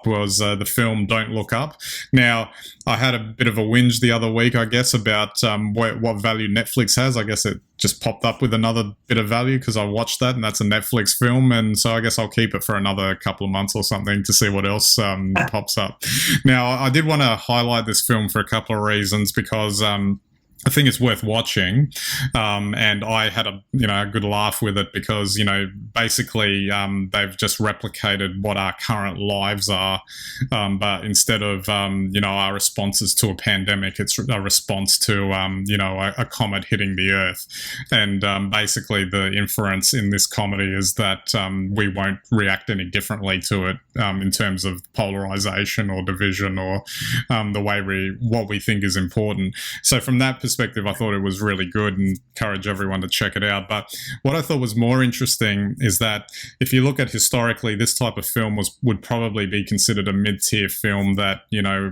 was the film Don't Look Up. Now, I had a bit of a whinge the other week, I guess, about what value Netflix has. I guess it just popped up with another bit of value because I watched that, and that's a Netflix film, and so I guess I'll keep it for another couple of months or something to see what else pops up. Now, I did want to highlight this film for a couple of reasons because I think it's worth watching, and I had a good laugh with it because basically they've just replicated what our current lives are, but instead of our responses to a pandemic, it's a response to a comet hitting the Earth, and basically the inference in this comedy is that we won't react any differently to it in terms of polarization or division or the way what we think is important. So from that perspective, I thought it was really good and encourage everyone to check it out. But what I thought was more interesting is that if you look at historically, this type of film would probably be considered a mid-tier film that,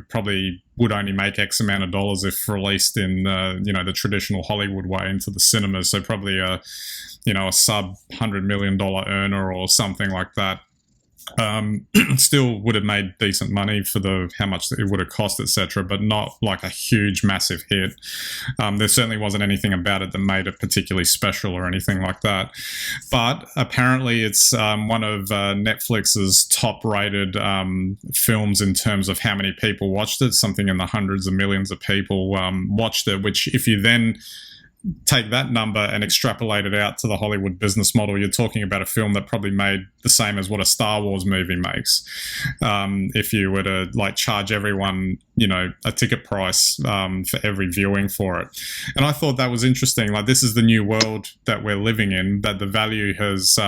probably would only make X amount of dollars if released in, the traditional Hollywood way into the cinemas. So probably a sub $100 million earner or something like that. Still would have made decent money for how much it would have cost, etc., but not like a huge, massive hit. There certainly wasn't anything about it that made it particularly special or anything like that. But apparently, it's one of Netflix's top-rated films in terms of how many people watched it. Something in the hundreds of millions of people watched it. Which, if you then take that number and extrapolate it out to the Hollywood business model, you're talking about a film that probably made the same as what a Star Wars movie makes. If you were to charge everyone, a ticket price for every viewing for it. And I thought that was interesting. This is the new world that we're living in, that the value has,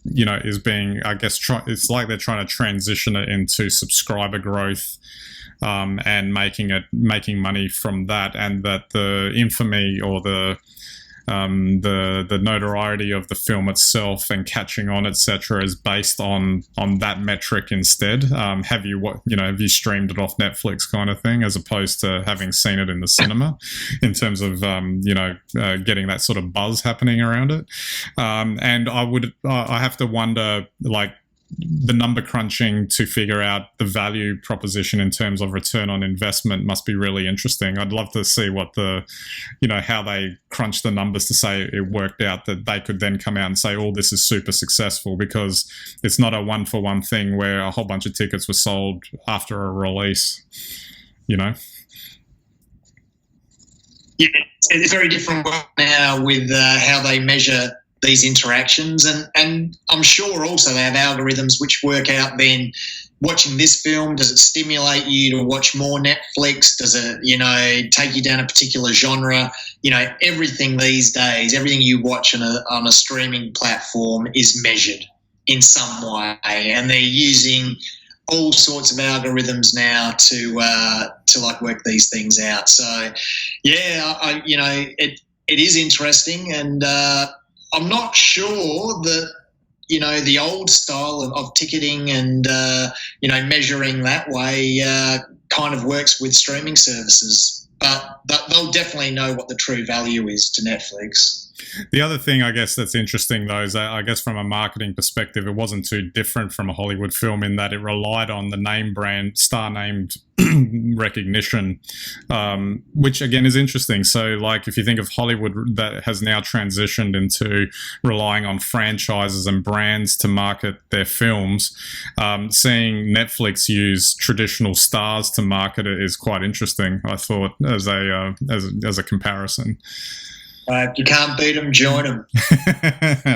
is being, I guess, it's like they're trying to transition it into subscriber growth, and making money from that, and that the infamy or the notoriety of the film itself and catching on, etc., is based on that metric instead. Have you streamed it off Netflix kind of thing, as opposed to having seen it in the cinema, in terms of getting that sort of buzz happening around it. And I have to wonder, the number crunching to figure out the value proposition in terms of return on investment must be really interesting. I'd love to see what how they crunch the numbers to say it worked out, that they could then come out and say, oh, this is super successful, because it's not a one-for-one thing where a whole bunch of tickets were sold after a release, Yeah, it's very different now with how they measure these interactions, and I'm sure also they have algorithms which work out then, watching this film, does it stimulate you to watch more Netflix? Does it, take you down a particular genre? Everything these days, everything you watch on a streaming platform is measured in some way, and they're using all sorts of algorithms now to work these things out. So, yeah, it is interesting, and I'm not sure that, the old style of ticketing and, measuring that way kind of works with streaming services. But they'll definitely know what the true value is to Netflix. The other thing, I guess, that's interesting, though, is that I guess from a marketing perspective, it wasn't too different from a Hollywood film in that it relied on the name brand, star-named recognition, which, again, is interesting. So, if you think of Hollywood, that has now transitioned into relying on franchises and brands to market their films, seeing Netflix use traditional stars to market it is quite interesting, I thought, as a comparison. If you can't beat them, join them.